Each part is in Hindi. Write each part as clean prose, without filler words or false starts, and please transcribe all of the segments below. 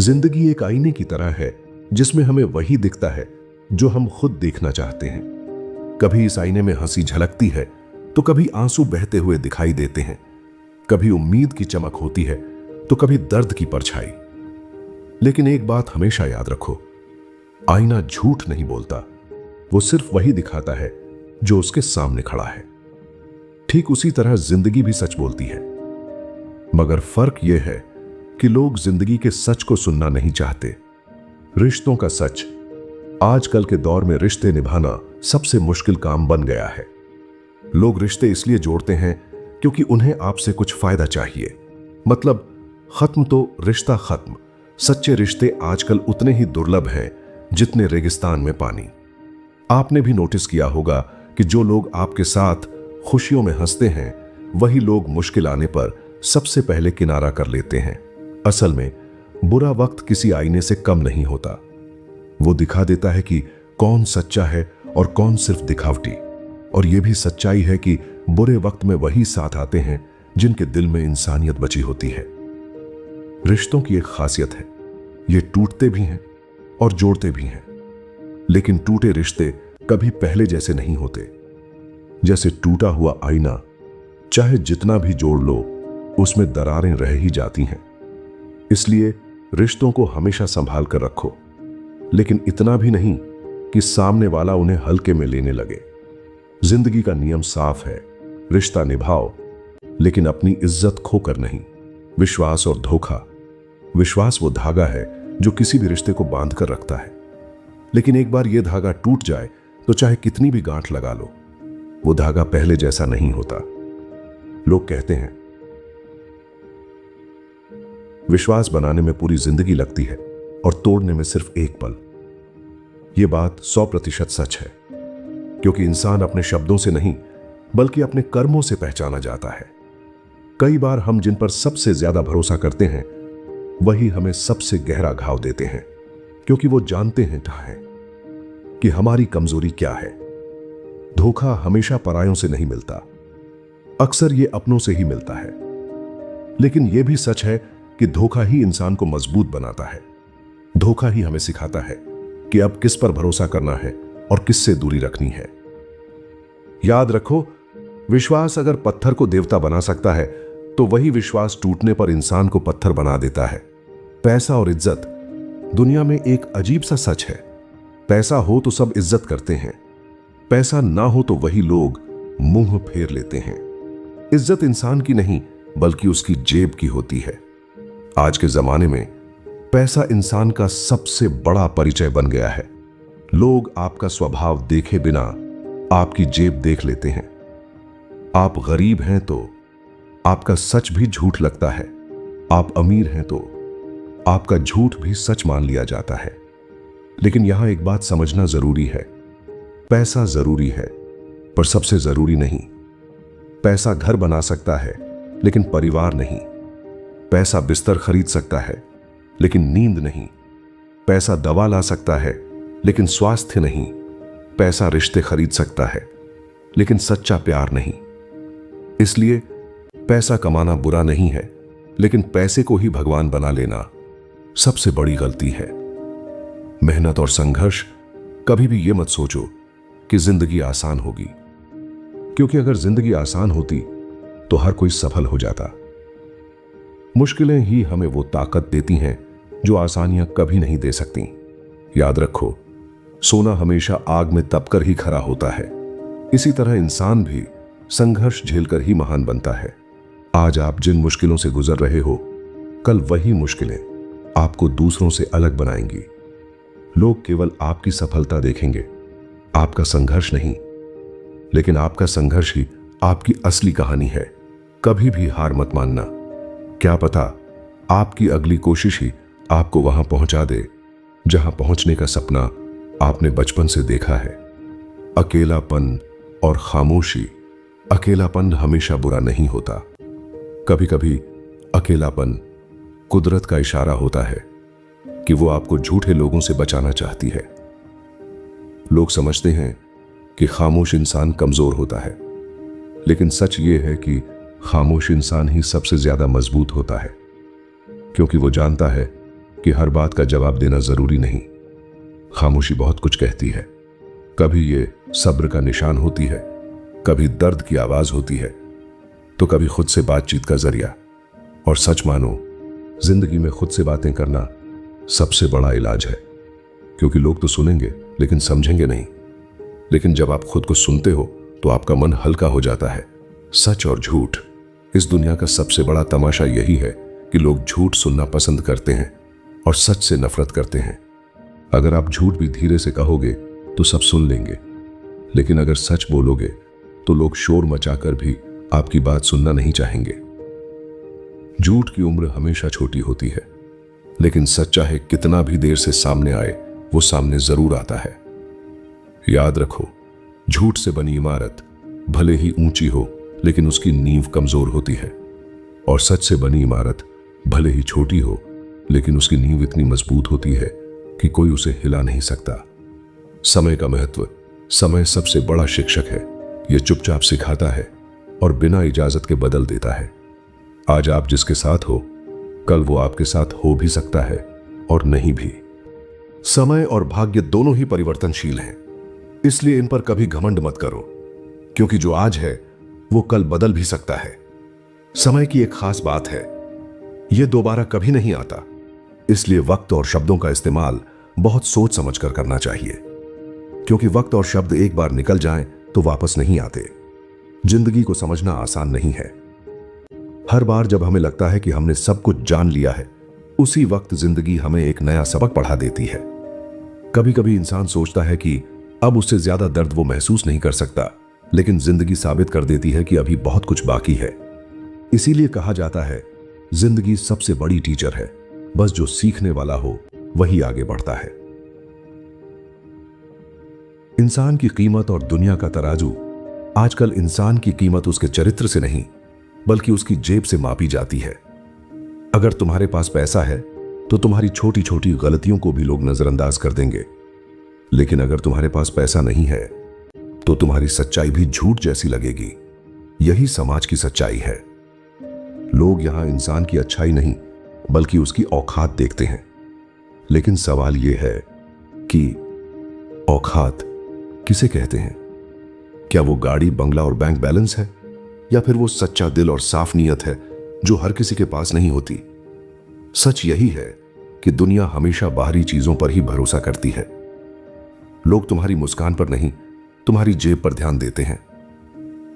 जिंदगी एक आईने की तरह है जिसमें हमें वही दिखता है जो हम खुद देखना चाहते हैं। कभी इस आईने में हंसी झलकती है तो कभी आंसू बहते हुए दिखाई देते हैं, कभी उम्मीद की चमक होती है तो कभी दर्द की परछाई। लेकिन एक बात हमेशा याद रखो, आईना झूठ नहीं बोलता, वो सिर्फ वही दिखाता है जो उसके सामने खड़ा है। ठीक उसी तरह जिंदगी भी सच बोलती है, मगर फर्क यह है कि लोग जिंदगी के सच को सुनना नहीं चाहते। रिश्तों का सच। आजकल के दौर में रिश्ते निभाना सबसे मुश्किल काम बन गया है। लोग रिश्ते इसलिए जोड़ते हैं क्योंकि उन्हें आपसे कुछ फायदा चाहिए, मतलब खत्म तो रिश्ता खत्म। सच्चे रिश्ते आजकल उतने ही दुर्लभ हैं जितने रेगिस्तान में पानी। आपने भी नोटिस किया होगा कि जो लोग आपके साथ खुशियों में हंसते हैं वही लोग मुश्किल आने पर सबसे पहले किनारा कर लेते हैं। असल में बुरा वक्त किसी आईने से कम नहीं होता। वो दिखा देता है कि कौन सच्चा है और कौन सिर्फ दिखावटी। और यह भी सच्चाई है कि बुरे वक्त में वही साथ आते हैं जिनके दिल में इंसानियत बची होती है। रिश्तों की एक खासियत है, ये टूटते भी हैं और जोड़ते भी हैं। लेकिन टूटे रिश्ते कभी पहले जैसे नहीं होते। जैसे टूटा हुआ आईना, चाहे जितना भी जोड़ लो उसमें दरारें रह ही जाती हैं। इसलिए रिश्तों को हमेशा संभाल कर रखो, लेकिन इतना भी नहीं कि सामने वाला उन्हें हल्के में लेने लगे। जिंदगी का नियम साफ है, रिश्ता निभाओ लेकिन अपनी इज्जत खोकर नहीं। विश्वास और धोखा। विश्वास वो धागा है जो किसी भी रिश्ते को बांध कर रखता है, लेकिन एक बार यह धागा टूट जाए तो चाहे कितनी भी गांठ लगा लो, वो धागा पहले जैसा नहीं होता। लोग कहते हैं विश्वास बनाने में पूरी जिंदगी लगती है और तोड़ने में सिर्फ एक पल। यह बात 100% सच है, क्योंकि इंसान अपने शब्दों से नहीं बल्कि अपने कर्मों से पहचाना जाता है। कई बार हम जिन पर सबसे ज्यादा भरोसा करते हैं वही हमें सबसे गहरा घाव देते हैं, क्योंकि वो जानते हैं कि हमारी कमजोरी क्या है। धोखा हमेशा परायों से नहीं मिलता, अक्सर ये अपनों से ही मिलता है। लेकिन यह भी सच है कि धोखा ही इंसान को मजबूत बनाता है। धोखा ही हमें सिखाता है कि अब किस पर भरोसा करना है और किससे दूरी रखनी है। याद रखो, विश्वास अगर पत्थर को देवता बना सकता है तो वही विश्वास टूटने पर इंसान को पत्थर बना देता है। पैसा और इज्जत दुनिया में एक अजीब सा सच है। पैसा हो तो सब इज्जत करते हैं, पैसा ना हो तो वही लोग मुंह फेर लेते हैं। इज्जत इंसान की नहीं बल्कि उसकी जेब की होती है। आज के जमाने में पैसा इंसान का सबसे बड़ा परिचय बन गया है। लोग आपका स्वभाव देखे बिना आपकी जेब देख लेते हैं। आप गरीब हैं तो आपका सच भी झूठ लगता है, आप अमीर हैं तो आपका झूठ भी सच मान लिया जाता है। लेकिन यहां एक बात समझना जरूरी है, पैसा जरूरी है पर सबसे जरूरी नहीं। पैसा घर बना सकता है लेकिन परिवार नहीं। पैसा बिस्तर खरीद सकता है लेकिन नींद नहीं। पैसा दवा ला सकता है लेकिन स्वास्थ्य नहीं। पैसा रिश्ते खरीद सकता है लेकिन सच्चा प्यार नहीं। इसलिए पैसा कमाना बुरा नहीं है, लेकिन पैसे को ही भगवान बना लेना सबसे बड़ी गलती है। मेहनत और संघर्ष। कभी भी यह मत सोचो कि जिंदगी आसान होगी, क्योंकि अगर जिंदगी आसान होती तो हर कोई सफल हो जाता। मुश्किलें ही हमें वो ताकत देती हैं जो आसानियां कभी नहीं दे सकती। याद रखो, सोना हमेशा आग में तपकर ही खरा होता है। इसी तरह इंसान भी संघर्ष झेलकर ही महान बनता है। आज आप जिन मुश्किलों से गुजर रहे हो, कल वही मुश्किलें आपको दूसरों से अलग बनाएंगी। लोग केवल आपकी सफलता देखेंगे, आपका संघर्ष नहीं। लेकिन आपका संघर्ष ही आपकी असली कहानी है। कभी भी हार मत मानना। क्या पता आपकी अगली कोशिश ही आपको वहां पहुंचा दे जहां पहुंचने का सपना आपने बचपन से देखा है। अकेलापन और खामोशी। अकेलापन हमेशा बुरा नहीं होता। कभी कभी अकेलापन कुदरत का इशारा होता है कि वो आपको झूठे लोगों से बचाना चाहती है। लोग समझते हैं कि खामोश इंसान कमजोर होता है, लेकिन सच ये है कि खामोश इंसान ही सबसे ज्यादा मजबूत होता है, क्योंकि वो जानता है कि हर बात का जवाब देना जरूरी नहीं। खामोशी बहुत कुछ कहती है। कभी ये सब्र का निशान होती है, कभी दर्द की आवाज होती है, तो कभी खुद से बातचीत का जरिया। और सच मानो, जिंदगी में खुद से बातें करना सबसे बड़ा इलाज है, क्योंकि लोग तो सुनेंगे लेकिन समझेंगे नहीं। लेकिन जब आप खुद को सुनते हो तो आपका मन हल्का हो जाता है। सच और झूठ, इस दुनिया का सबसे बड़ा तमाशा यही है कि लोग झूठ सुनना पसंद करते हैं और सच से नफरत करते हैं। अगर आप झूठ भी धीरे से कहोगे तो सब सुन लेंगे, लेकिन अगर सच बोलोगे तो लोग शोर मचाकर भी आपकी बात सुनना नहीं चाहेंगे। झूठ की उम्र हमेशा छोटी होती है, लेकिन सच चाहे कितना भी देर से सामने आए, वो सामने जरूर आता है। याद रखो, झूठ से बनी इमारत भले ही ऊंची हो, लेकिन उसकी नींव कमजोर होती है। और सच से बनी इमारत भले ही छोटी हो, लेकिन उसकी नींव इतनी मजबूत होती है कि कोई उसे हिला नहीं सकता। समय का महत्व, समय सबसे बड़ा शिक्षक है। यह चुपचाप सिखाता है और बिना इजाजत के बदल देता है। आज आप जिसके साथ हो, कल वो आपके साथ हो भी सकता है और नहीं भी। समय और भाग्य दोनों ही परिवर्तनशील हैं, इसलिए इन पर कभी घमंड मत करो, क्योंकि जो आज है वो कल बदल भी सकता है। समय की एक खास बात है, यह दोबारा कभी नहीं आता, इसलिए वक्त और शब्दों का इस्तेमाल बहुत सोच समझकर करना चाहिए, क्योंकि वक्त और शब्द एक बार निकल जाएं तो वापस नहीं आते। जिंदगी को समझना आसान नहीं है। हर बार जब हमें लगता है कि हमने सब कुछ जान लिया है, उसी वक्त जिंदगी हमें एक नया सबक पढ़ा देती है। कभी कभी इंसान सोचता है कि अब उससे ज्यादा दर्द वो महसूस नहीं कर सकता, लेकिन जिंदगी साबित कर देती है कि अभी बहुत कुछ बाकी है। इसीलिए कहा जाता है, जिंदगी सबसे बड़ी टीचर है, बस जो सीखने वाला हो वही आगे बढ़ता है। इंसान की कीमत और दुनिया का तराजू, आजकल इंसान की कीमत उसके चरित्र से नहीं बल्कि उसकी जेब से मापी जाती है। अगर तुम्हारे पास पैसा है तो तुम्हारी छोटी छोटी गलतियों को भी लोग नजरअंदाज कर देंगे, लेकिन अगर तुम्हारे पास पैसा नहीं है तो तुम्हारी सच्चाई भी झूठ जैसी लगेगी। यही समाज की सच्चाई है। लोग यहां इंसान की अच्छाई नहीं बल्कि उसकी औकात देखते हैं। लेकिन सवाल यह है कि औकात किसे कहते हैं? क्या वो गाड़ी, बंगला और बैंक बैलेंस है, या फिर वो सच्चा दिल और साफ नीयत है जो हर किसी के पास नहीं होती? सच यही है कि दुनिया हमेशा बाहरी चीजों पर ही भरोसा करती है। लोग तुम्हारी मुस्कान पर नहीं, तुम्हारी जेब पर ध्यान देते हैं।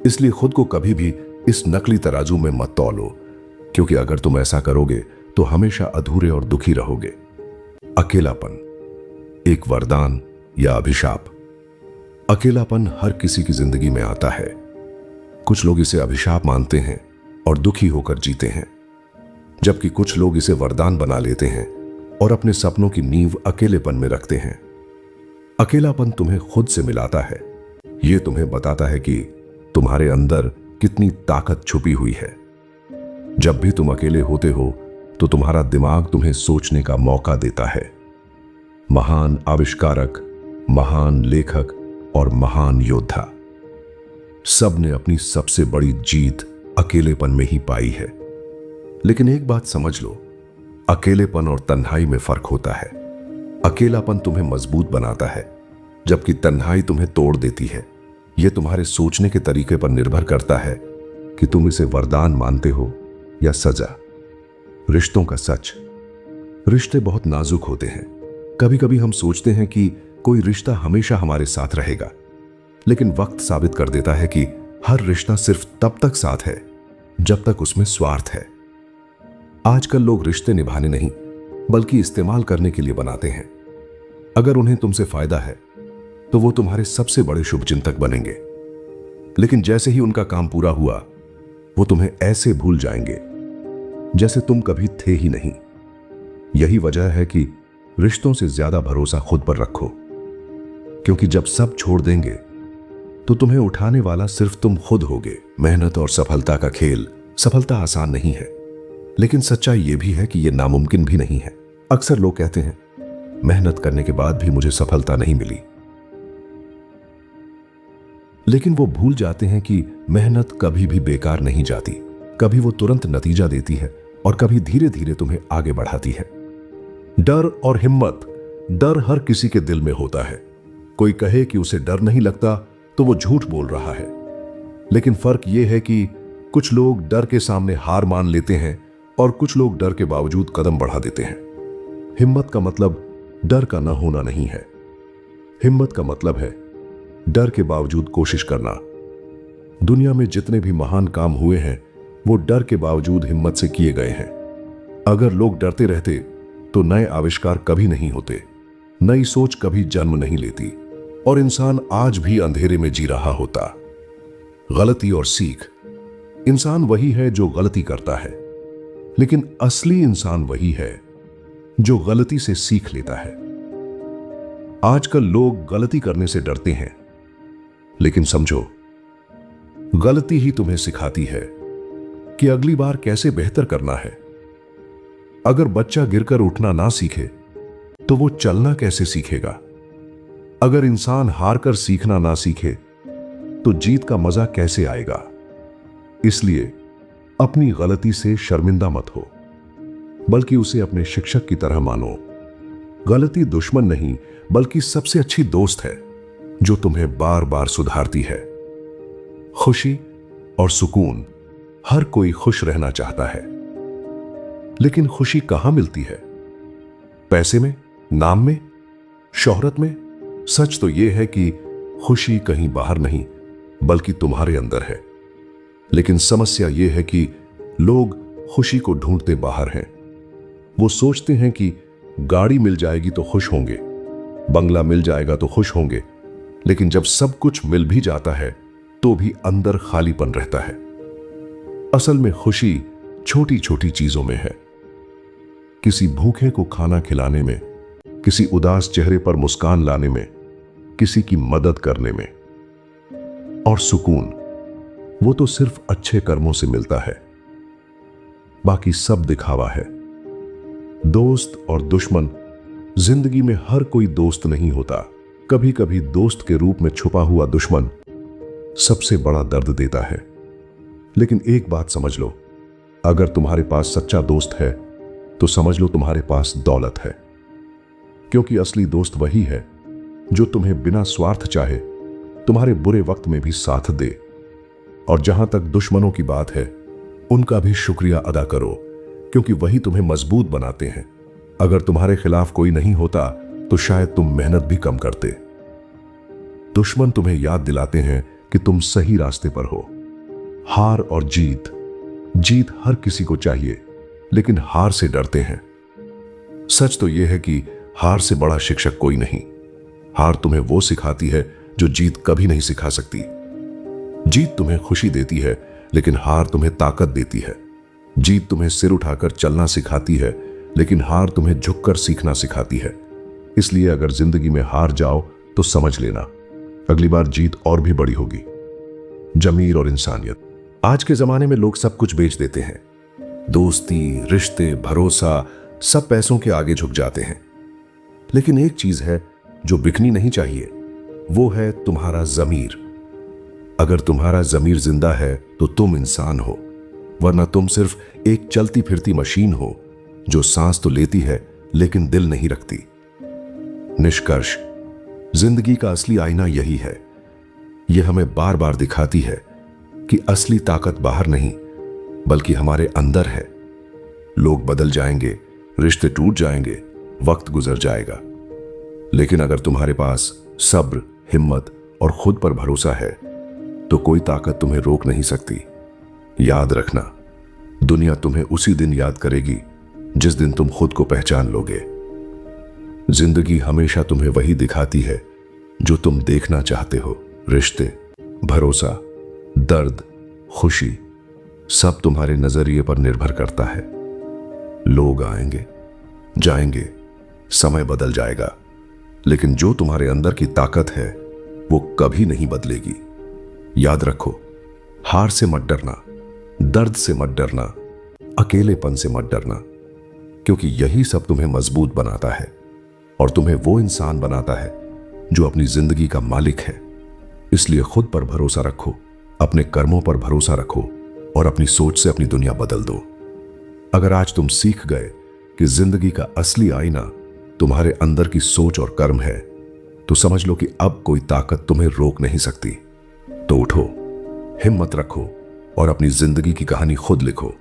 इसलिए खुद को कभी भी इस नकली तराजू में मत तौलो, क्योंकि अगर तुम ऐसा करोगे तो हमेशा अधूरे और दुखी रहोगे। अकेलापन, एक वरदान या अभिशाप? अकेलापन हर किसी की जिंदगी में आता है। कुछ लोग इसे अभिशाप मानते हैं और दुखी होकर जीते हैं, जबकि कुछ लोग इसे वरदान बना लेते हैं और अपने सपनों की नींव अकेलेपन में रखते हैं। अकेलापन तुम्हें खुद से मिलाता है। यह तुम्हें बताता है कि तुम्हारे अंदर कितनी ताकत छुपी हुई है। जब भी तुम अकेले होते हो तो तुम्हारा दिमाग तुम्हें सोचने का मौका देता है। महान आविष्कारक, महान लेखक और महान योद्धा, सब ने अपनी सबसे बड़ी जीत अकेलेपन में ही पाई है। लेकिन एक बात समझ लो, अकेलेपन और तन्हाई में फर्क होता है। अकेलापन तुम्हें मजबूत बनाता है, जबकि तन्हाई तुम्हें तोड़ देती है। यह तुम्हारे सोचने के तरीके पर निर्भर करता है कि तुम इसे वरदान मानते हो या सजा। रिश्तों का सच, रिश्ते बहुत नाजुक होते हैं। कभी कभी हम सोचते हैं कि कोई रिश्ता हमेशा हमारे साथ रहेगा, लेकिन वक्त साबित कर देता है कि हर रिश्ता सिर्फ तब तक साथ है जब तक उसमें स्वार्थ है। आजकल लोग रिश्ते निभाने नहीं बल्कि इस्तेमाल करने के लिए बनाते हैं। अगर उन्हें तुमसे फायदा है तो वो तुम्हारे सबसे बड़े शुभचिंतक बनेंगे, लेकिन जैसे ही उनका काम पूरा हुआ, वो तुम्हें ऐसे भूल जाएंगे जैसे तुम कभी थे ही नहीं। यही वजह है कि रिश्तों से ज्यादा भरोसा खुद पर रखो, क्योंकि जब सब छोड़ देंगे तो तुम्हें उठाने वाला सिर्फ तुम खुद होगे। मेहनत और सफलता का खेल, सफलता आसान नहीं है, लेकिन सच्चाई यह भी है कि यह नामुमकिन भी नहीं है। अक्सर लोग कहते हैं, मेहनत करने के बाद भी मुझे सफलता नहीं मिली, लेकिन वो भूल जाते हैं कि मेहनत कभी भी बेकार नहीं जाती। कभी वो तुरंत नतीजा देती है और कभी धीरे धीरे तुम्हें आगे बढ़ाती है। डर और हिम्मत। डर हर किसी के दिल में होता है। कोई कहे कि उसे डर नहीं लगता तो वो झूठ बोल रहा है। लेकिन फर्क यह है कि कुछ लोग डर के सामने हार मान लेते हैं और कुछ लोग डर के बावजूद कदम बढ़ा देते हैं। हिम्मत का मतलब डर का ना होना नहीं है। हिम्मत का मतलब है डर के बावजूद कोशिश करना। दुनिया में जितने भी महान काम हुए हैं वो डर के बावजूद हिम्मत से किए गए हैं। अगर लोग डरते रहते तो नए आविष्कार कभी नहीं होते, नई सोच कभी जन्म नहीं लेती और इंसान आज भी अंधेरे में जी रहा होता। गलती और सीख। इंसान वही है जो गलती करता है, लेकिन असली इंसान वही है जो गलती से सीख लेता है। आजकल लोग गलती करने से डरते हैं, लेकिन समझो, गलती ही तुम्हें सिखाती है कि अगली बार कैसे बेहतर करना है। अगर बच्चा गिरकर उठना ना सीखे तो वो चलना कैसे सीखेगा? अगर इंसान हार कर सीखना ना सीखे तो जीत का मजा कैसे आएगा? इसलिए अपनी गलती से शर्मिंदा मत हो, बल्कि उसे अपने शिक्षक की तरह मानो। गलती दुश्मन नहीं, बल्कि सबसे अच्छी दोस्त है जो तुम्हें बार बार सुधारती है। खुशी और सुकून। हर कोई खुश रहना चाहता है, लेकिन खुशी कहां मिलती है? पैसे में, नाम में, शोहरत में? सच तो यह है कि खुशी कहीं बाहर नहीं, बल्कि तुम्हारे अंदर है। लेकिन समस्या यह है कि लोग खुशी को ढूंढते बाहर हैं। वो सोचते हैं कि गाड़ी मिल जाएगी तो खुश होंगे, बंगला मिल जाएगा तो खुश होंगे, लेकिन जब सब कुछ मिल भी जाता है तो भी अंदर खालीपन रहता है। असल में खुशी छोटी छोटी चीजों में है। किसी भूखे को खाना खिलाने में, किसी उदास चेहरे पर मुस्कान लाने में, किसी की मदद करने में। और सुकून, वो तो सिर्फ अच्छे कर्मों से मिलता है, बाकी सब दिखावा है। दोस्त और दुश्मन। जिंदगी में हर कोई दोस्त नहीं होता। कभी कभी दोस्त के रूप में छुपा हुआ दुश्मन सबसे बड़ा दर्द देता है। लेकिन एक बात समझ लो, अगर तुम्हारे पास सच्चा दोस्त है तो समझ लो तुम्हारे पास दौलत है। क्योंकि असली दोस्त वही है जो तुम्हें बिना स्वार्थ चाहे तुम्हारे बुरे वक्त में भी साथ दे। और जहां तक दुश्मनों की बात है, उनका भी शुक्रिया अदा करो, क्योंकि वही तुम्हें मजबूत बनाते हैं। अगर तुम्हारे खिलाफ कोई नहीं होता तो शायद तुम मेहनत भी कम करते। दुश्मन तुम्हें याद दिलाते हैं कि तुम सही रास्ते पर हो। हार और जीत। जीत हर किसी को चाहिए, लेकिन हार से डरते हैं। सच तो यह है कि हार से बड़ा शिक्षक कोई नहीं। हार तुम्हें वो सिखाती है जो जीत कभी नहीं सिखा सकती। जीत तुम्हें खुशी देती है, लेकिन हार तुम्हें ताकत देती है। जीत तुम्हें सिर उठाकर चलना सिखाती है, लेकिन हार तुम्हें झुककर सीखना सिखाती है। इसलिए अगर जिंदगी में हार जाओ तो समझ लेना, अगली बार जीत और भी बड़ी होगी। जमीर और इंसानियत। आज के जमाने में लोग सब कुछ बेच देते हैं। दोस्ती, रिश्ते, भरोसा, सब पैसों के आगे झुक जाते हैं। लेकिन एक चीज है जो बिकनी नहीं चाहिए, वो है तुम्हारा जमीर। अगर तुम्हारा जमीर जिंदा है तो तुम इंसान हो, वरना तुम सिर्फ एक चलती फिरती मशीन हो जो सांस तो लेती है लेकिन दिल नहीं रखती। निष्कर्ष, जिंदगी का असली आईना यही है। यह हमें बार बार दिखाती है कि असली ताकत बाहर नहीं, बल्कि हमारे अंदर है। लोग बदल जाएंगे, रिश्ते टूट जाएंगे, वक्त गुजर जाएगा, लेकिन अगर तुम्हारे पास सब्र, हिम्मत और खुद पर भरोसा है तो कोई ताकत तुम्हें रोक नहीं सकती। याद रखना, दुनिया तुम्हें उसी दिन याद करेगी जिस दिन तुम खुद को पहचान लोगे। जिंदगी हमेशा तुम्हें वही दिखाती है जो तुम देखना चाहते हो। रिश्ते, भरोसा, दर्द, खुशी, सब तुम्हारे नजरिए पर निर्भर करता है। लोग आएंगे, जाएंगे, समय बदल जाएगा, लेकिन जो तुम्हारे अंदर की ताकत है वो कभी नहीं बदलेगी। याद रखो, हार से मत डरना, दर्द से मत डरना, अकेलेपन से मत डरना, क्योंकि यही सब तुम्हें मजबूत बनाता है और तुम्हें वो इंसान बनाता है जो अपनी जिंदगी का मालिक है। इसलिए खुद पर भरोसा रखो, अपने कर्मों पर भरोसा रखो और अपनी सोच से अपनी दुनिया बदल दो। अगर आज तुम सीख गए कि जिंदगी का असली आईना तुम्हारे अंदर की सोच और कर्म है, तो समझ लो कि अब कोई ताकत तुम्हें रोक नहीं सकती। तो उठो, हिम्मत रखो और अपनी जिंदगी की कहानी खुद लिखो।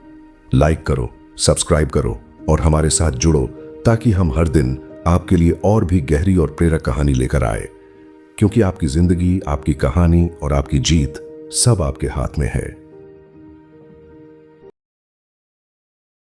लाइक करो, सब्सक्राइब करो और हमारे साथ जुड़ो, ताकि हम हर दिन आपके लिए और भी गहरी और प्रेरक कहानी लेकर आए। क्योंकि आपकी जिंदगी, आपकी कहानी और आपकी जीत सब आपके हाथ में है।